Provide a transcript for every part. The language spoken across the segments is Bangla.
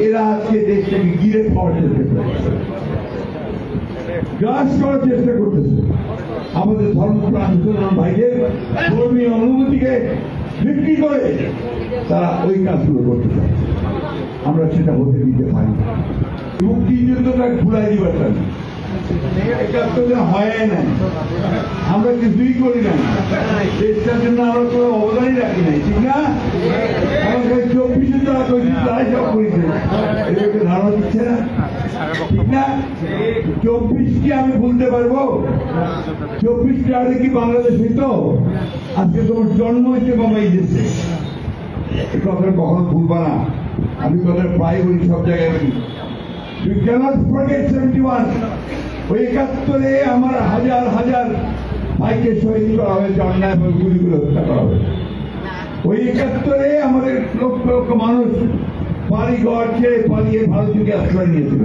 এরা আজকে দেশটাকে গিরে খাওয়ার চেষ্টা করছে, গ্রাস করার চেষ্টা করতেছে। আমাদের ধর্মপ্রাণ মুসলমান ভাইদের ধর্মীয় অনুভূতিকে বিক্রি করে তারা ওই কাজগুলো করতে চাচ্ছে। আমরা সেটা হতে দিতে পারি না। মুক্তিযুদ্ধটা ঘুরাই দিবার চাই, একাত্তরে হয় নাই, আমরা কিছুই করি নাই, দেশটার জন্য আমরা কোনো অবদানই রাখি নাই, ঠিক না? আমাকে 24 তারা করেছি, তারাই সব করেছে, এদেরকে ধারণা দিচ্ছে না, ঠিক না? 24 কি আমি ভুলতে পারবো? 24 আগে কি বাংলাদেশ হইতো? আজকে তোমার জন্ম হয়েছে বাবা এই দেশে, এই কথা কখনো ভুলবা না। আমি কথা প্রায় বলি, সব জায়গায় বলি, You cannot forget 71. ওই 71-এ আমার হাজার হাজার ভাইকে শহীদ করা হয়েছে, অন্যায় গুলি করে হত্যা করা হয়েছে। ওই 71-এ আমাদের লক্ষ লক্ষ মানুষ বাড়ি ঘর ছেড়ে পালিয়ে ভারতকে আশ্রয় নিয়েছিল।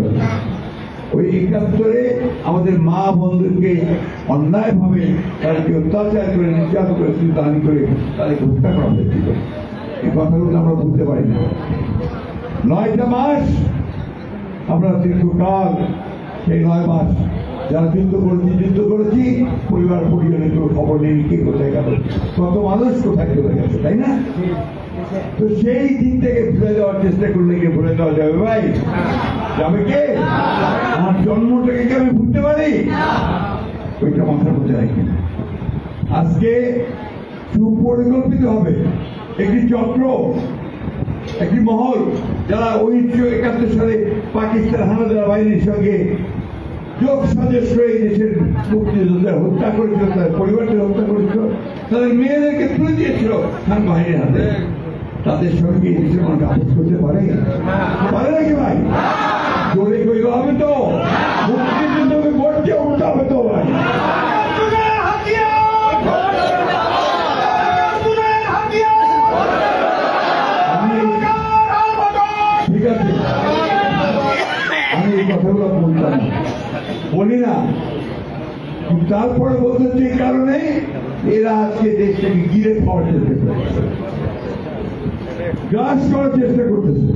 ওই 71-এ আমাদের মা বন্ধুকে অন্যায় ভাবে তাদেরকে অত্যাচার করে, নির্যাতন করে, চিন্তাহানি করে তাদেরকে হত্যা করা হয়েছিল। এই কথাগুলো আমরা বুঝতে পারি না। 9টা মাস আমরা দীর্ঘকাল, সেই 9 মাস যারা যুদ্ধ করেছি, পরিবার পরিজনের কেউ খবর নেই, কে কোথায় গেল, কত মানুষ কোথায় চলে গেছে, তাই না? তো সেই দিন থেকে ভুলে দেওয়ার চেষ্টা করলে কি ভুলে দেওয়া যাবে ভাই? যাবে কে? আমার জন্মটাকে কি আমি ভুলতে পারি? ওইটা মাথার মধ্যে রাখি। আজকে সুপরিকল্পিত হবে একটি চক্র, একটি মহল, যারা 1971 সালে পাকিস্তান হানাদার বাহিনীর সঙ্গে যোগ সাজস্য এই দেশের মুক্তিযোদ্ধা হত্যা করেছিল, তাদের পরিবারকে হত্যা করেছিল, তাদের মেয়েদেরকে তুলে দিয়েছিল খান বাহিনীর হাতে। তাদের সঙ্গে এই দেশের মানুষ আপোষ করতে পারে নাকি ভাই? জোরে কইল হবে তো, মুক্তিযুদ্ধকে গড়তে উঠতে হবে তো ভাই। ঠিক আছে, আমি এই কথাগুলো বলতাম বলি না, তারপরে বলতে এই কারণে এরা আজকে দেশটাকে গিরে খাওয়ার চেষ্টা করছে, গ্রাস করার চেষ্টা করতেছে।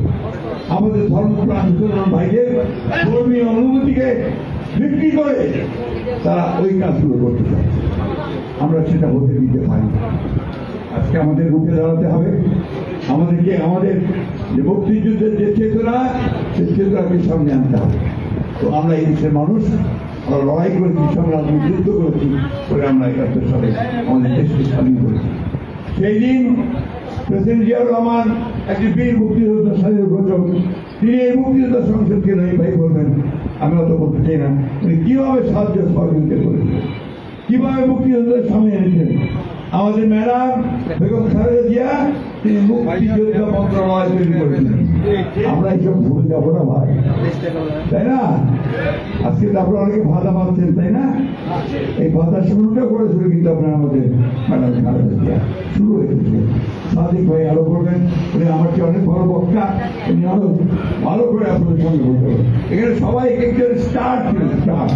আমাদের ধর্মপ্রাণ মুসলমান ভাইদের ধর্মীয় অনুভূতিকে বিক্রি করে তারা ওই কাজগুলো করতে চাচ্ছে। আমরা সেটা হতে দিতে পারি না। আজকে আমাদের রুখে দাঁড়াতে হবে। আমাদেরকে আমাদের যে মুক্তিযুদ্ধের যে চেতনা, সেই চেতনাকে সামনে আনতে হবে। তো আমরা এই দেশের মানুষ, আমরা লড়াই করেছি, সংগ্রাম যুদ্ধ করেছি করে আমরা 71 সালে আমাদের দেশকে স্বাধীন করেছি। সেই দিন প্রেসিডেন্ট জিয়াউর রহমান একটি বীর মুক্তিযোদ্ধা, স্বাধীন ঘোষক, তিনি এই মুক্তিযোদ্ধা সংসদকে নয় ভাই বলবেন, আমি অত বলতে চাই না, তিনি কিভাবে সাহায্য সহযোগিতা করেছেন, কিভাবে মুক্তিযোদ্ধার সামনে এনেছেন। আমাদের ম্যাডাম বেগম খালেদা জিয়া, তিনি মুক্তিযোদ্ধা মন্ত্রণালয় তৈরি করেছিলেন। আমরা এইসব ভুলে যাবো না ভাই, তাই না? আজকে তো আপনারা অনেকে ভাতা পাচ্ছেন, তাই না? এই ভাতা শুরুটা করেছিল কিন্তু আপনার আমাদের ম্যাডাম খালেদা জিয়া, শুরু হয়েছে। সাদিক ভাই আরো করবেন, উনি আমার চেয়ে অনেক বড় বক্তা, উনি আরো ভালো করে আপনাদের সঙ্গে বলতে পারেন। এখানে সবাই একজন স্টার ছিলেন, স্টার।